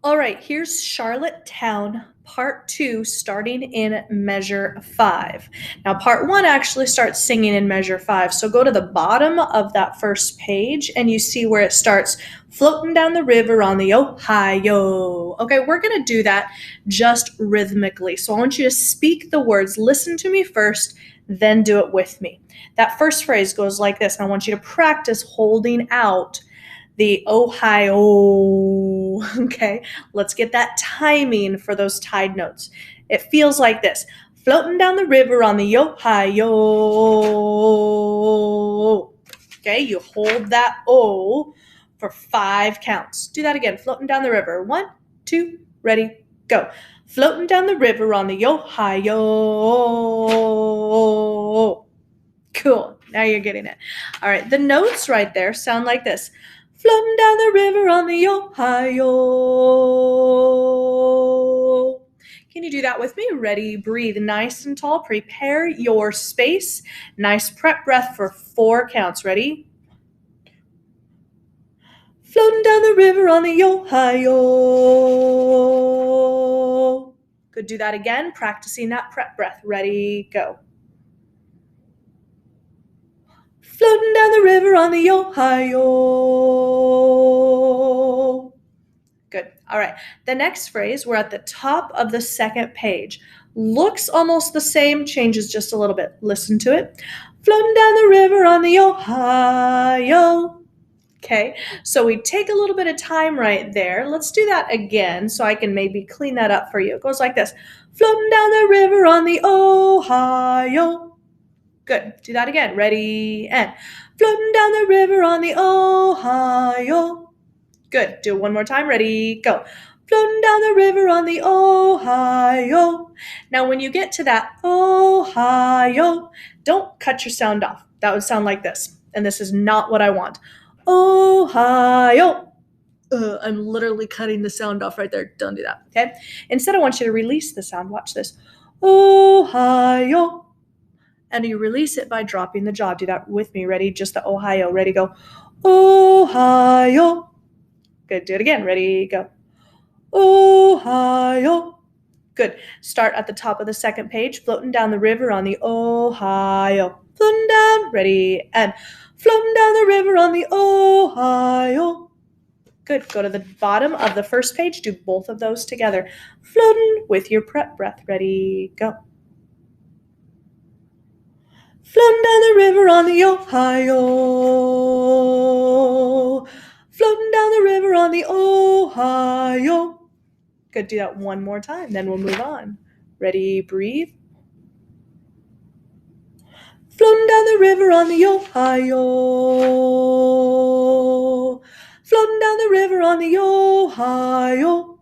All right, here's Charlottetown, part 2, starting in measure 5. Now, part 1 actually starts singing in measure 5. So go to the bottom of that first page and you see where it starts floating down the river on the Ohio. Okay, we're going to do that just rhythmically. So I want you to speak the words. Listen to me first, then do it with me. That first phrase goes like this, and I want you to practice holding out the Ohio. Okay, let's get that timing for those tied notes. It feels like this. Floating down the river on the Ohio. Okay, you hold that O for 5 counts. Do that again. Floating down the river. 1, 2, ready, go. Floating down the river on the Ohio. Cool. Now you're getting it. All right. The notes right there sound like this. Floating down the river on the Ohio. Can you do that with me? Ready, breathe nice and tall. Prepare your space. Nice prep breath for 4 counts. Ready? Floating down the river on the Ohio. Good. Do that again. Practicing that prep breath. Ready, go. Floating down the river on the Ohio. Good. All right. The next phrase, we're at the top of the second page. Looks almost the same, changes just a little bit. Listen to it. Floating down the river on the Ohio. Okay, so we take a little bit of time right there. Let's do that again so I can maybe clean that up for you. It goes like this. Floating down the river on the Ohio. Good. Do that again. Ready, and floating down the river on the Ohio. Good. Do it one more time. Ready, go. Floating down the river on the Ohio. Now, when you get to that Ohio, don't cut your sound off. That would sound like this, and this is not what I want. Ohio. I'm literally cutting the sound off right there. Don't do that, okay? Instead, I want you to release the sound. Watch this. Ohio. And you release it by dropping the jaw. Do that with me. Ready? Just the Ohio. Ready? Go. Ohio. Good. Do it again. Ready? Go. Ohio. Good. Start at the top of the second page. Floating down the river on the Ohio. Floating down. Ready? And floating down the river on the Ohio. Good. Go to the bottom of the first page. Do both of those together. Floating with your prep breath. Ready? Go. Floating down the river on the Ohio. Floating down the river on the Ohio. Good. Do that one more time. Then we'll move on. Ready? Breathe. Floating down the river on the Ohio. Floating down the river on the Ohio.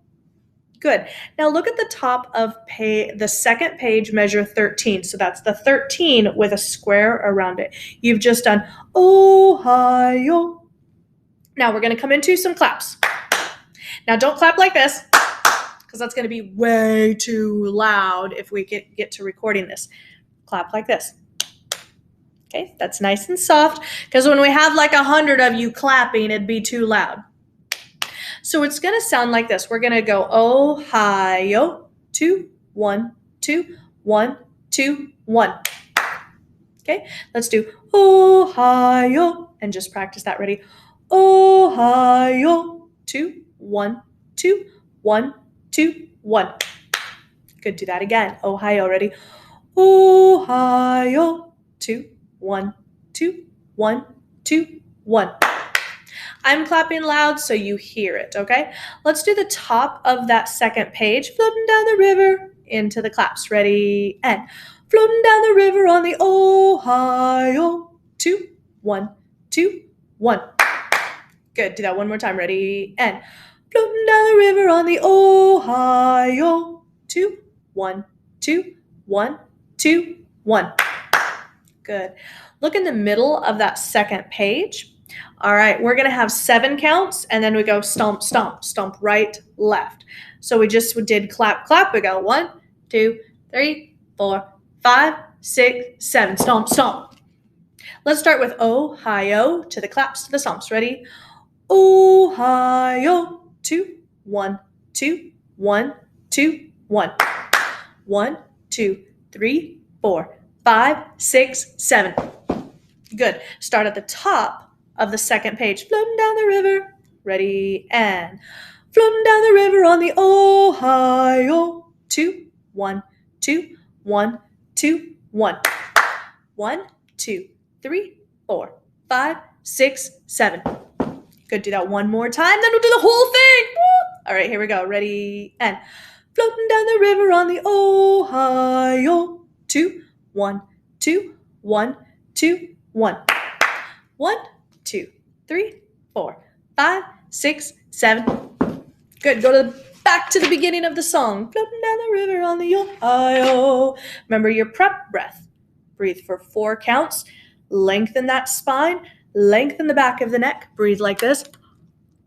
Good. Now look at the top of the second page, measure 13. So that's the 13 with a square around it. You've just done Ohio. Now we're going to come into some claps. Now don't clap like this, because that's going to be way too loud if we get to recording this. Clap like this. Okay, that's nice and soft, because when we have like 100 of you clapping, it'd be too loud. So it's going to sound like this. We're going to go Ohio, 2, 1, 2, 1, 2, 1. Okay, let's do Ohio and just practice that. Ready? Ohio, 2, 1, 2, 1, 2, 1. Good. Do that again. Ohio. Ready? Ohio, 2, 1, 2, 1, 2, 1. I'm clapping loud so you hear it, okay? Let's do the top of that second page, floating down the river into the claps. Ready? And floating down the river on the Ohio. 2, 1, 2, 1. Good. Do that one more time. Ready? And floating down the river on the Ohio. 2, 1, 2, 1, 2, 1. Good. Look in the middle of that second page. All right, we're going to have 7 counts, and then we go stomp, stomp, stomp, right, left. So we just did clap, clap. We go 1, 2, 3, 4, 5, 6, 7. Stomp, stomp. Let's start with Ohio to the claps to the stomps. Ready? Ohio. 2, 1, 2, 1, 2, 1. 1, 2, 3, 4, 5, 6, 7. Good. Start at the top of the second page. Floating down the river. Ready, and floating down the river on the Ohio. 2, 1, 2, 1, 2, 1. 1, 2, 3, 4, 5, 6, 7. Good. Do that one more time, then we'll do the whole thing. Woo! All right, here we go. Ready, and floating down the river on the Ohio. 2, 1, 2, 1, 2, 1. 1, 2, 3, 4, 5, 6, 7. Good. Go back to the beginning of the song. Floating down the river on the Ohio. Remember your prep breath. Breathe for 4 counts. Lengthen that spine. Lengthen the back of the neck. Breathe like this.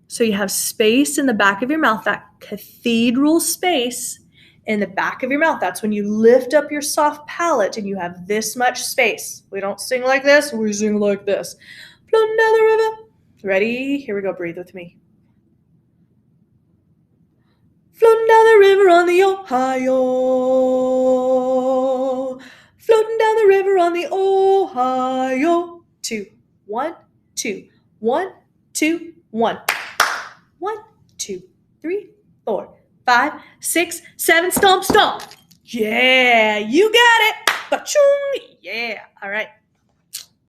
So you have space in the back of your mouth, that cathedral space in the back of your mouth. That's when you lift up your soft palate and you have this much space. We don't sing like this. We sing like this. Floating down the river. Ready? Here we go. Breathe with me. Floating down the river on the Ohio. Floating down the river on the Ohio. 2, 1, 2, 1, 2, 1. 1, 2, 3, 4, 5, 6, 7. Stomp, stomp. Yeah, you got it. Ba-chung. Yeah. All right.